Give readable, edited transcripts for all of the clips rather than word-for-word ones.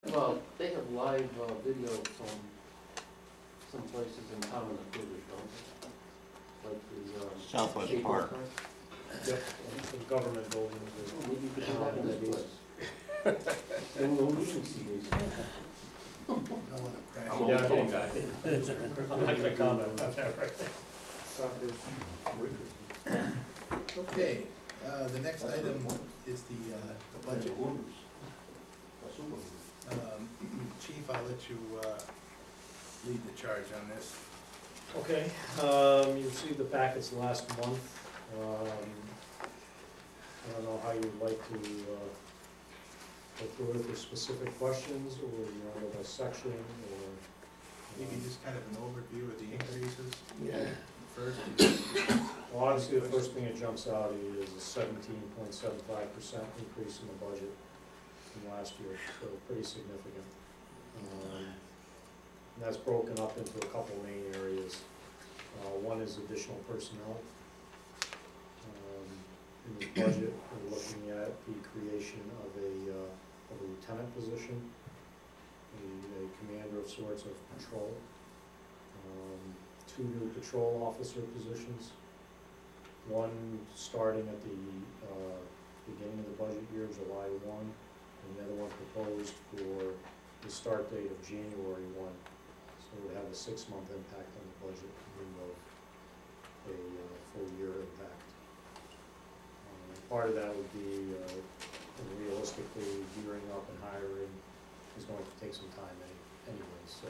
Well, they have live video from some places in town in the theaters, don't they? Like the Southwest Cape Park. Park. Yep, some government buildings. Oh, maybe you could do that in this place. And we'll even see these. Yeah, I'm not gonna comment on that right Okay, the next item is the budget. Chief, I'll let you lead the charge on this. Okay, you received the packets last month. I don't know how you'd like to go through it with specific questions, or you want to go by section, or... Maybe just kind of an overview of the increases Yeah. first. Well, obviously, the first thing that jumps out is a 17.75% increase in the budget from last year, so pretty significant. And that's broken up into a couple main areas. One is additional personnel. In the budget, we're looking at the creation of a lieutenant position, a commander of sorts of patrol, 2 new patrol officer positions, one starting at the beginning of the budget year, July 1, and the other one proposed for the start date of January 1. So it would have a 6-month impact on the budget in lieu of a full year impact. Part of that would be realistically gearing up and hiring is going to take some time anyway. So,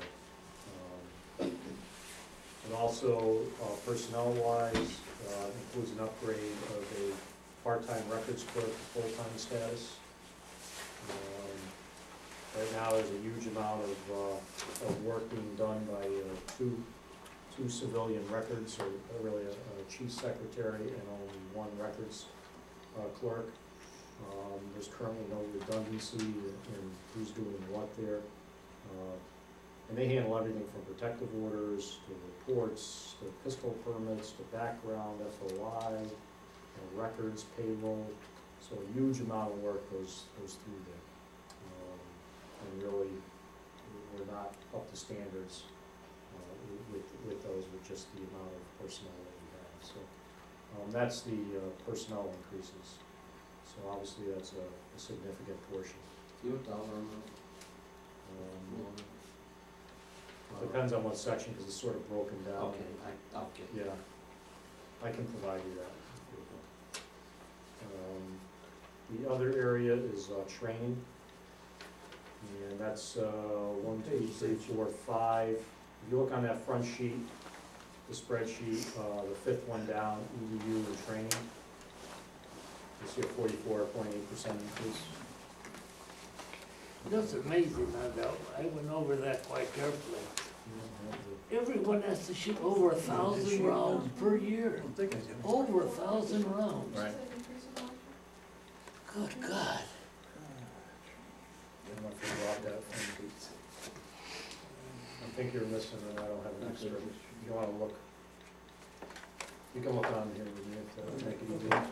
and also personnel-wise, includes an upgrade of a part-time records clerk to full-time status. Right now, there's a huge amount of work being done by two civilian records, or really a chief secretary and only 1 records clerk. There's currently no redundancy in who's doing what there. And they handle everything from protective orders, to reports, to pistol permits, to background, FOI, records, payroll. So a huge amount of work goes through there. And really, we're not up to standards with those, with just the amount of personnel that we have. So that's the personnel increases. So obviously that's a significant portion. Do you have dollar amount? Depends on what section, because it's sort of broken down. Okay, I'll get it. Yeah, I can provide you that. The other area is training, and that's 1, 2, 3, 4, 5. If you look on that front sheet, the spreadsheet, the 5th one down, EDU and training, you see a 44.8% increase. That's amazing, I went over that quite carefully. Everyone has to shoot over 1,000 rounds per year. Over 1,000 rounds. Right. Good God. I don't know if you brought that from, I think you're missing, and I don't have an extra. If you want to look, you can look on here with me if that make it easier.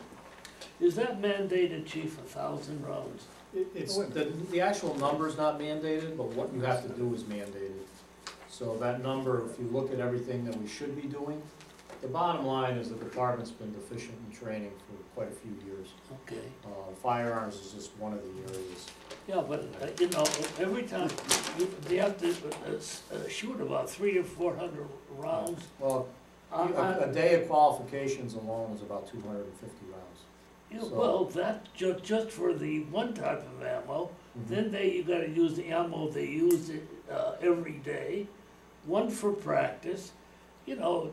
Is that mandated, Chief, 1,000 rounds? It's, the actual number's not mandated, but what you have to do is mandated. So that number, if you look at everything that we should be doing, the bottom line is the department's been deficient in training for quite a few years. Okay. Firearms is just one of the areas. Yeah, but, you know, every time, they have to shoot about 300 or 400 rounds. Well, a day of qualifications alone is about 250 rounds. Yeah, So- well, that just for the one type of ammo. Then you gotta use the ammo they use it every day. One for practice. You know,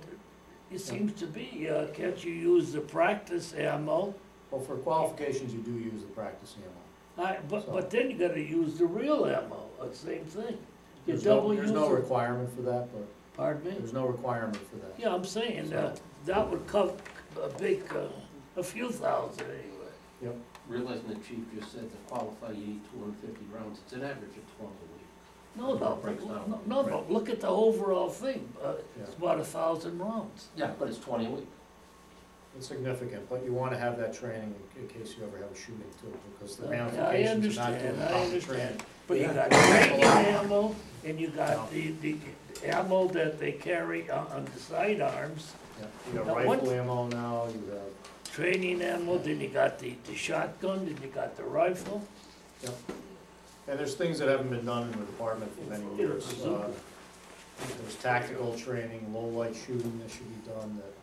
it seems to be, can't you use the practice ammo? Well, for qualifications, you do use the practice ammo. But then you gotta use the real ammo, same thing. You There's double no use no it. requirement for that, but Pardon me? there's no requirement for that. Yeah, I'm saying, So- that would cover a big, a few thousand anyway. Yep. Realizing the chief just said to qualify, you need 250 rounds. It's an average of 12 a week. No, look at the overall thing, it's about 1,000 rounds. Yeah, but it's 20 a week. It's significant, but you wanna have that training in case you ever have a shooting too, because the Okay, I ramifications of not doing understand, I proper understand. training. But you Yeah. got training ammo, and you got the ammo that they carry on the sidearms, Yeah, you got Now, rifle what- ammo now, you have, training ammo, then you got the shotgun, then you got the rifle. and there's things that haven't been done in the department for many years. There's tactical training, low light shooting that should be done that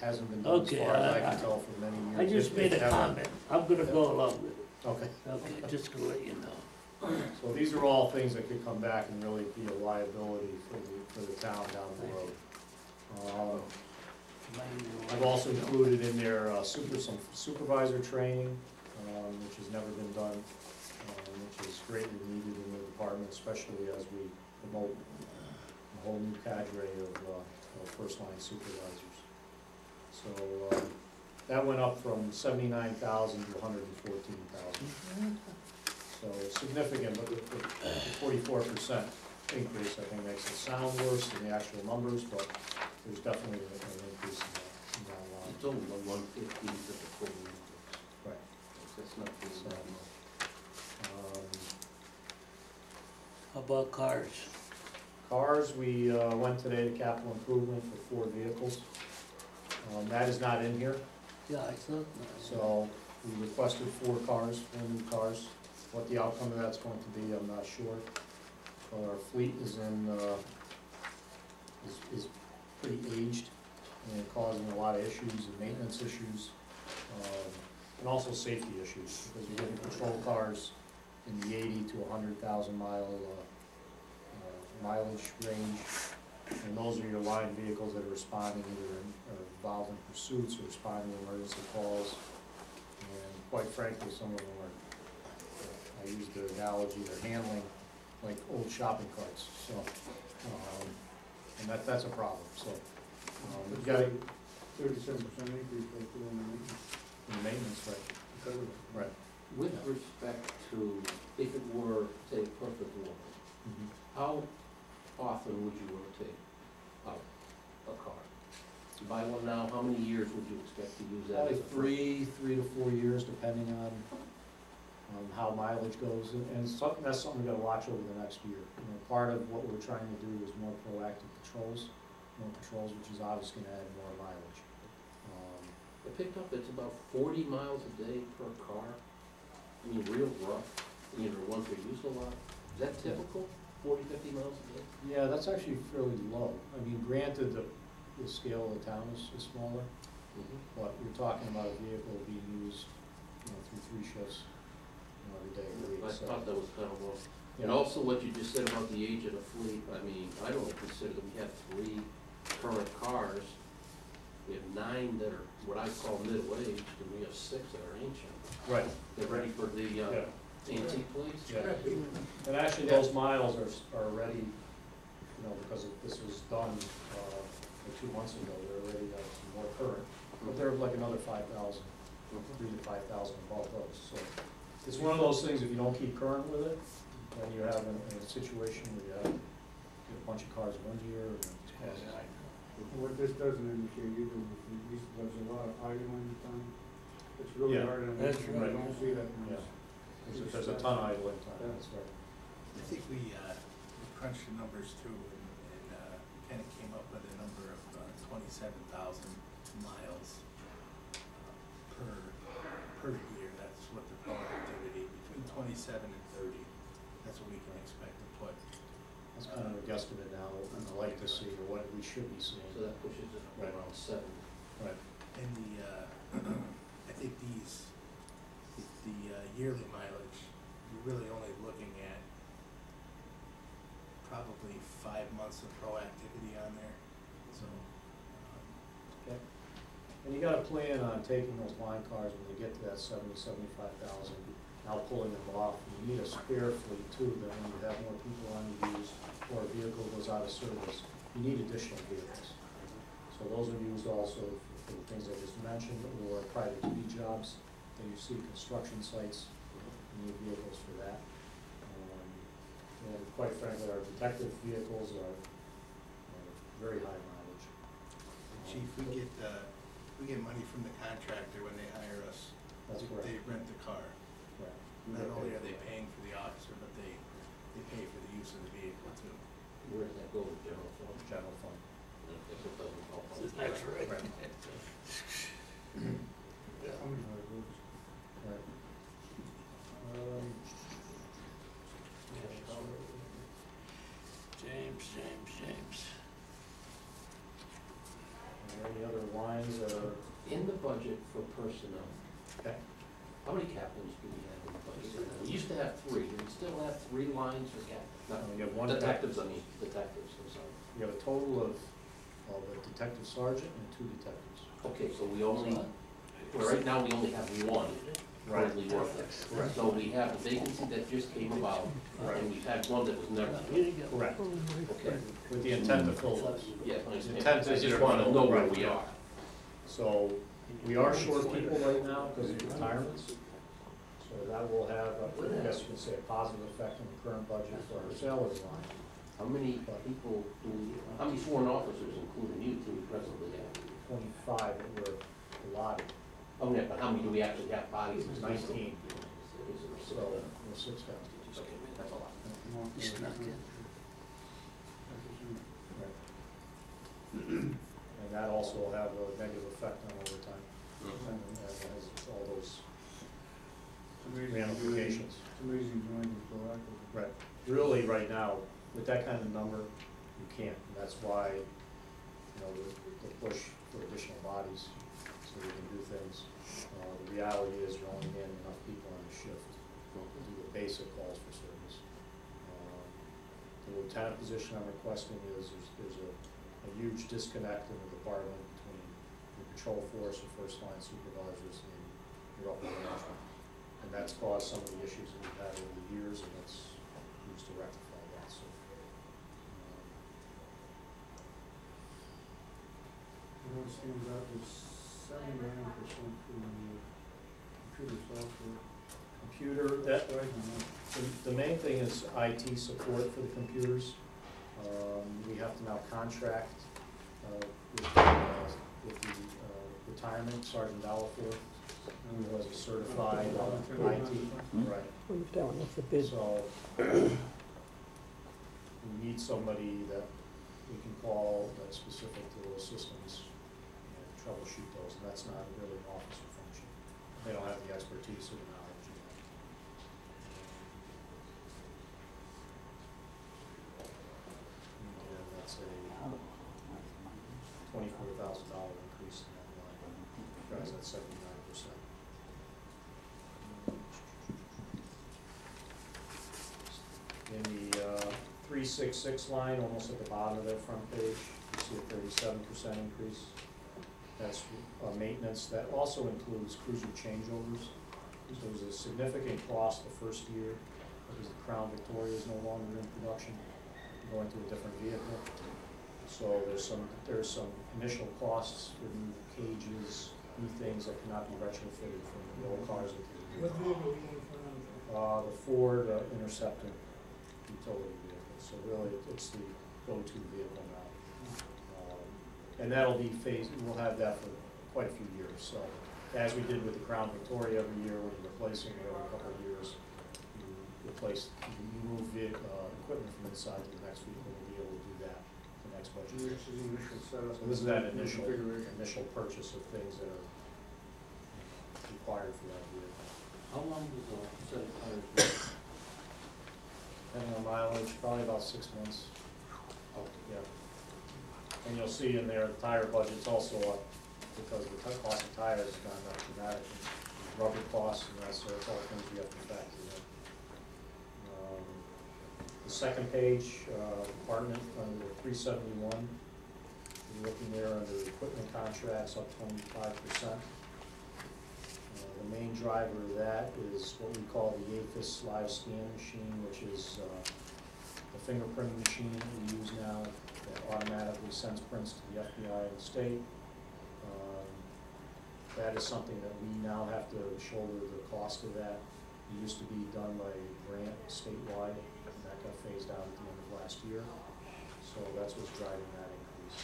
hasn't been done as Okay, far as I I- can tell for many years. I just If made a ever. comment, I'm gonna go along with it, Okay, okay, just to let you know. so these are all things that could come back and really be a liability for the town down the road. I've also included in there some supervisor training, which has never been done, which is greatly needed in the department, especially as we promote a whole new cadre of first-line supervisors. So that went up from 79,000 to 114,000. So it's significant, but the 44% increase, I think, makes it sound worse than the actual numbers, but there's definitely an increase in that line. It's only the 115 to the full increase. Right. That's not too bad. How about cars? Cars, we went today to capital improvement for 4 vehicles. That is not in here, Yeah, I thought. so we requested 4 cars, 4 new cars. What the outcome of that's going to be, I'm not sure. But our fleet is is pretty aged and causing a lot of issues and maintenance issues, and also safety issues, because you're getting patrol cars in the 80 to 100,000 mile mileage range, and those are your line vehicles that are responding either or involved in pursuits or responding to emergency calls. And quite frankly, some of them are, I use the analogy, they're handling like old shopping carts, so, and that's a problem, so. We've got 37% increase right there on the maintenance. the maintenance, right, right. With respect to, if it were, say, perfect world, how often would you rotate out a car? You buy one now, how many years would you expect to use that? Probably as a- 3 to 4 years, depending on how mileage goes, and that's something we gotta watch over the next year. You know, part of what we're trying to do is more proactive patrols, which is obviously gonna add more mileage. I picked up it's about 40 miles a day per car. I mean, real rough, you know, ones that use a lot. Is that typical, 40, 50 miles a day? Yeah, that's actually fairly low. I mean, granted, the scale of the town is smaller, but you're talking about a vehicle being used, through 3 shifts, every day of the week, I so. thought that was kind of low. Yeah. And also what you just said about the age of the fleet, I mean, I don't consider that we have 3 current cars. We have 9 that are what I call middle-aged, and we have 6 that are ancient. Right, They're ready for the yeah, antique place? yeah. And actually, those miles are already, because this was done, 2 months ago, they're already more current. But they're like another 5,000, 3 to 5,000 above those, so. It's one of those things, if you don't keep current with it, then you have a situation where you have get a bunch of cars one year, and it's causing. What this doesn't indicate either, is there's a lot of idling time. It's really Yeah. hard on That's this, you right. don't see that much. Yeah. There's a ton of idling time, that's right. I think we crunched the numbers too, and kind of came up with a number of 27,000 miles per year. That's what the productivity, between 27 and 30, that's what we can expect to put. That's kind of a guesstimate now, and I like to see what we should be seeing. So that pushes it up Right. around 7. Right. And I think the yearly mileage, you're really only looking at probably 5 months of proactivity on there, so. Okay. And you got to plan on taking those line cars when they get to that 75,000, now pulling them off. You need a spare fleet too, that when you have more people on the use, or a vehicle goes out of service, you need additional vehicles. So those are used also for the things I just mentioned, or private duty jobs that you see, construction sites, you need vehicles for that. And quite frankly, our detective vehicles are very high mileage. Chief, we We get money from the contractor when they hire us. That's correct. They rent the car. Right. Not only are they paying for the officer, but they pay for the use of the vehicle too. Where does that go, the general fund? General fund. If it doesn't help. That's right. Right. How many liabilities? Right. James. Any other lines that are, In the budget for personnel, okay, how many captains do we have in the budget? We used to have 3, do we still have 3 lines for captains? Not we have one detectives, I mean, detectives, I'm sorry. we have a total of a detective sergeant and 2 detectives. Okay, so we only, well, right now, we only have 1 currently working. Correct. So we have a vacancy that just came about, and we've had one that was never. Correct, Okay, with the intent to fill those. yeah, I understand. Intent I is just you're- want to know where right. we are. So, we are short people right now because of retirements. So that will have, I guess you could say, a positive effect on the current budget for our salary line. How many people do we, how many sworn officers, including you, do we presently have? 25 that were allotted, Oh, yeah, but how many do we actually have bodies? 19. So, So, we're 6 down. okay, that's a lot. And that also will have a negative effect on overtime, and has all those ramifications. It's amazing doing it proactively. Right. Really, right now, with that kind of number, you can't, and that's why, you know, the push for additional bodies, so we can do things. The reality is you're only getting enough people on the shift to do the basic calls for service. The lieutenant position I'm requesting is, there's a huge disconnect in the department between the patrol force and first line supervisors and your upper management. And that's caused some of the issues that we've had over the years, and that's used to rectify that, so. You know, it seems out to 79% for the computer software. Computer, that, Right, and the main thing is IT support for the computers. We have to now contract with the retirement, Sergeant Dallafor, who was a certified IT. Right. So, we need somebody that we can call that's specific to those systems and troubleshoot those, and that's not really an officer function. They don't have the expertise or the knowledge in that. And that's a $24,000 increase in that line, drives that 79%. In the 366 line, almost at the bottom of that front page, you see a 37% increase. That's maintenance. That also includes cruiser changeovers. So there's a significant cost the first year because the Crown Victoria is no longer in production, going to a different vehicle. So there's some initial costs for new cages, new things that cannot be retrofitted from the old cars that they What do. vehicle are you going The Ford Interceptor utility vehicle. So really, it's the go-to vehicle now. And that'll be phased, we'll have that for quite a few years. So as we did with the Crown Victoria every year, when you're replacing it every couple of years, you move equipment from inside to the next vehicle, we'll be able to do that the next budget year. This is the initial setup. So this is that Configuration. initial purchase of things that are required for that vehicle. How long does a set of tires last? Depending on mileage, probably about 6 months. Oh, Yeah. And you'll see in there, the tire budget's also up because the cost of tires has gone up dramatically. Rubber costs and that sort of all things we have to factor in. The second page, department under 371, you're looking there under equipment contracts up 25%. The main driver of that is what we call the AFIS live scan machine, which is the fingerprinting machine that we use now that automatically sends prints to the FBI and the state. That is something that we now have to shoulder the cost of that. It used to be done by grant statewide, and that got phased out at the end of last year. So that's what's driving that increase.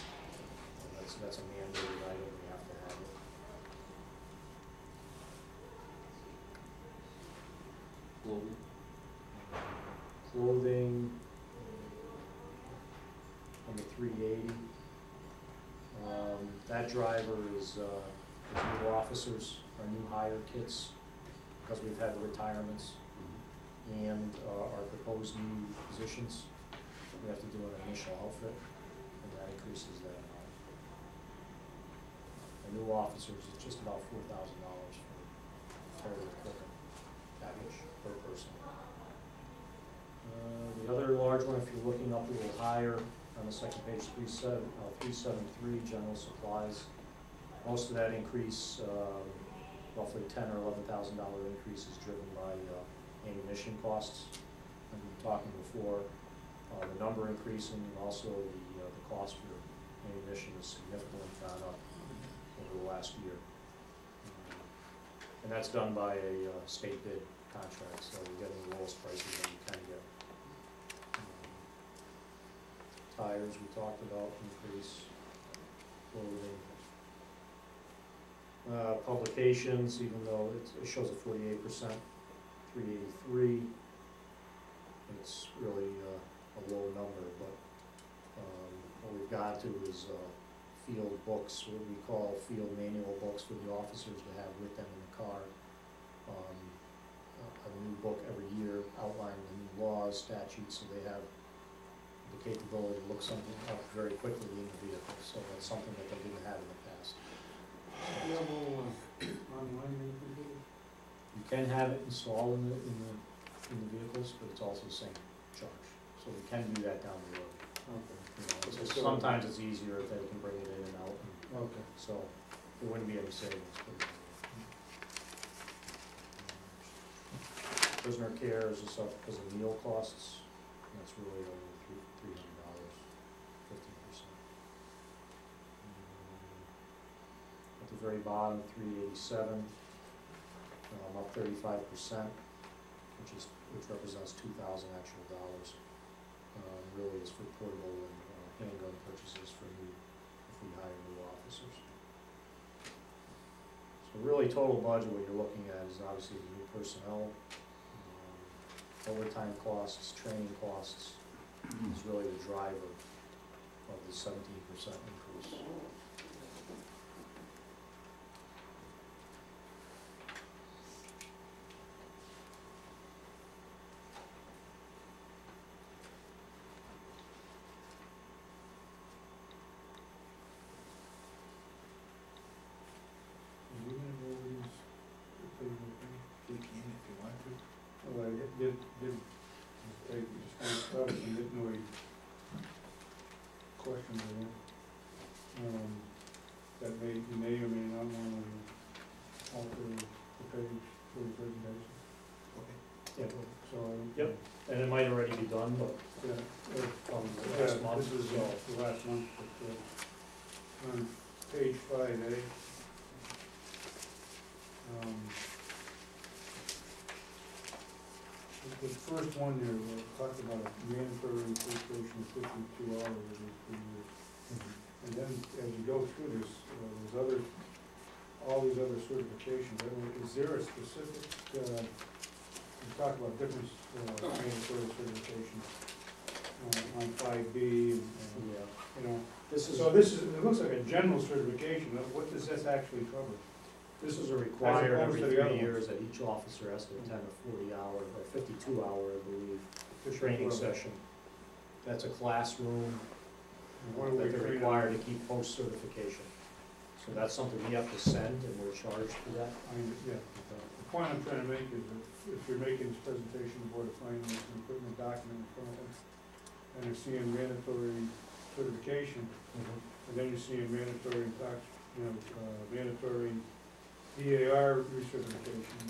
And that's a mandated item, we have to have it. Clothing? Clothing, under 380. That driver is new officers, our new hire kits, because we've had the retirements, and our proposed new positions. We have to do an initial outfit, and that increases that amount. The new officers is just about $4,000 for total equipment package per person. The other large one, if you're looking up a little higher, on the second page, 373, general supplies. Most of that increase, roughly $10,000 or $11,000 increase, is driven by ammunition costs. And we were talking before, the number increasing, and also the cost for ammunition has significantly gone up over the last year. And that's done by a state bid contract, so we're getting the lowest prices that we can get. Tires, we talked about, increase, clothing. Publications, even though it shows a 48%, 383, it's really a low number, but what we've got to is field books, what we call field manual books for the officers to have with them in the car. A new book every year outlining the new laws, statutes, so they have the capability to look something up very quickly in the vehicle, so that's something that they didn't have in the past. Available online, maybe? You can have it installed in the vehicles, but it's also the same charge, so we can do that down the road. Okay. You know, so sometimes it's easier if they can bring it in and out, and Okay. so there wouldn't be any savings. Prisoner care is just up because of meal costs, and that's really over $300, 15%. At the very bottom, 387, up 35%, which represents 2,000 actual dollars. Really is for portable and handgun purchases for if we hire new officers. So really, total budget, what you're looking at is obviously the new personnel, overtime costs, training costs, is really the driver of the 17% increase. Are we gonna go over these? We can if you want to. Well, I did, I just kind of thought and didn't know any questions in it. That you may or may not want to alter the page for the presentation. Okay. Yeah, So. Yep. and it might already be done, but Yeah, from last month, this is so. the last month, but, on page 5A. The first one there, we talked about a mandatory registration of 52 hours every 3 years. And then as you go through this, there's all these other certifications. I mean, is there a specific, we talked about different mandatory certifications on 5B and, Yeah, you know. this is, So this is, it looks like a general certification. What does this actually cover? this is a required every opposed to the other 3 ones. years that each officer has to attend a 40-hour or 52-hour, I believe, 52 training hours. session. That's a classroom What do we that they're train required on? to keep post-certification. So that's something we have to send, and we're charged for that. Yeah. The point I'm trying to make is that if you're making this presentation, the Board of Finance and equipment document in front of them, and you're seeing mandatory certification, and then you're seeing mandatory mandatory DAR recertification.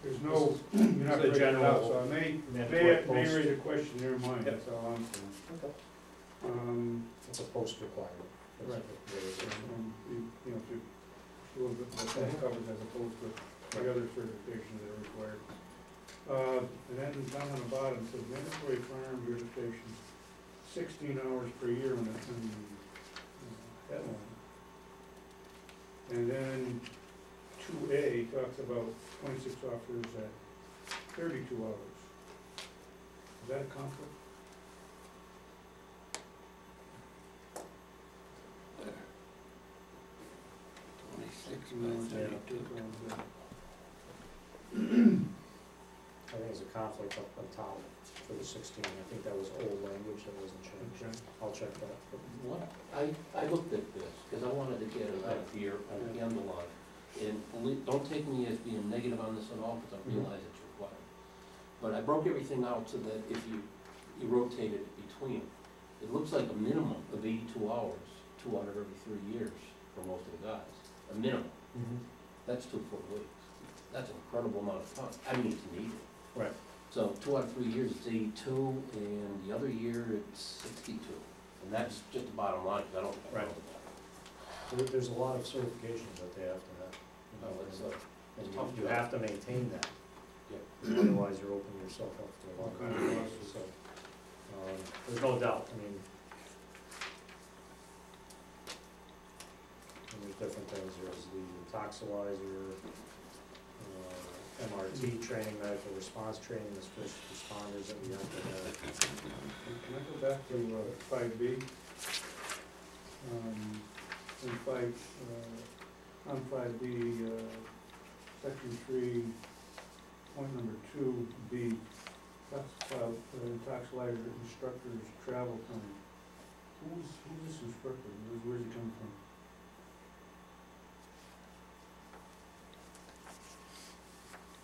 There's no, you're not It's a breaking it out, general so it may mandatory raise a question in your mind, Yep. that's all I'm saying. Okay. It's a post requirement. That's Right. what it is. A little bit more that covers as opposed to the other certifications that are required. And then down on the bottom, it says mandatory firearm verification, 16 hours per year in the headline. And then 2A talks about 26 officers at 32 hours. Is that a conflict? Twenty-six You know, by it's thirty-two. I think there's a conflict up on top for the 16. I think that was old language that wasn't changed. Okay. I'll check that. What, I looked at this, because I wanted to get it out here on the underline. And don't take me as being negative on this at all, because I realize it's required. But I broke everything out so that if you rotate it between, it looks like a minimum of 82 hours, 2 out of every 3 years for most of the guys. A minimum. That's 2 full weeks. That's an incredible amount of time. I mean, it's needed. Right. So 2 out of 3 years, it's 82, and the other year, it's 62. And that's just the bottom line, 'cause I don't know Right. about There's a lot of certifications that they have to have. You know, that. It's and tough you job. have to maintain that. Yeah. Otherwise, you're opening yourself up to a lot All of kind of losses. So, there's no doubt, I mean, and there's different things, there's the toxilizer, MRT training, medical response training, as first responders that we have to have. Can I go back to 5B? In 5, on 5B, section 3, point number 2B, talks about toxilizer instructor's travel time. Who's this instructor? Where's he coming from?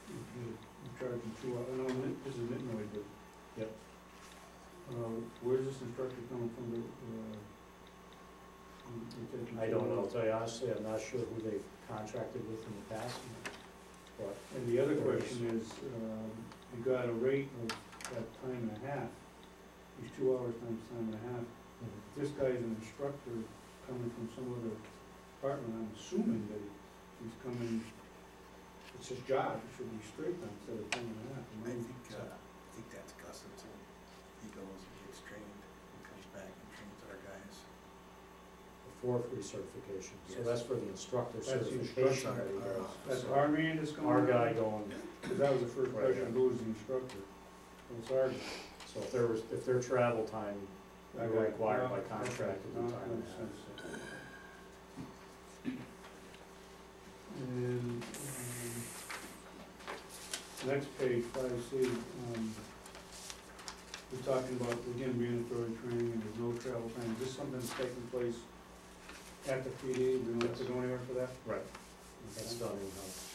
You're charging 2 hours, no, this is Nitnoid, but. Yep. Where's this instructor coming from? I don't know, I'll tell you honestly, I'm not sure who they've contracted with in the past, but. And the other question is, you got a rate of that time and a half, these 2 hours times time and a half. This guy's an instructor coming from some other department, I'm assuming that he's coming, it's his job, it should be straight time instead of time and a half. I think that's Gus's too. He goes and gets trained and comes back and trains our guys. Fourth recertification, so Yes. that's for the instructor That's the certification instructor. that he does. That's our man that's coming? Our guy going, Because that was the first Right. question, who is the instructor? Well, it's our guy. so if their travel time, they're Okay. required by Okay. contract to do No, time and a makes half. sense. And, next page, 5C, we're talking about, again, mandatory training, and there's no travel time. Is this something that's taking place at the PD? We don't have to go anywhere for that? Right, that's done in-house.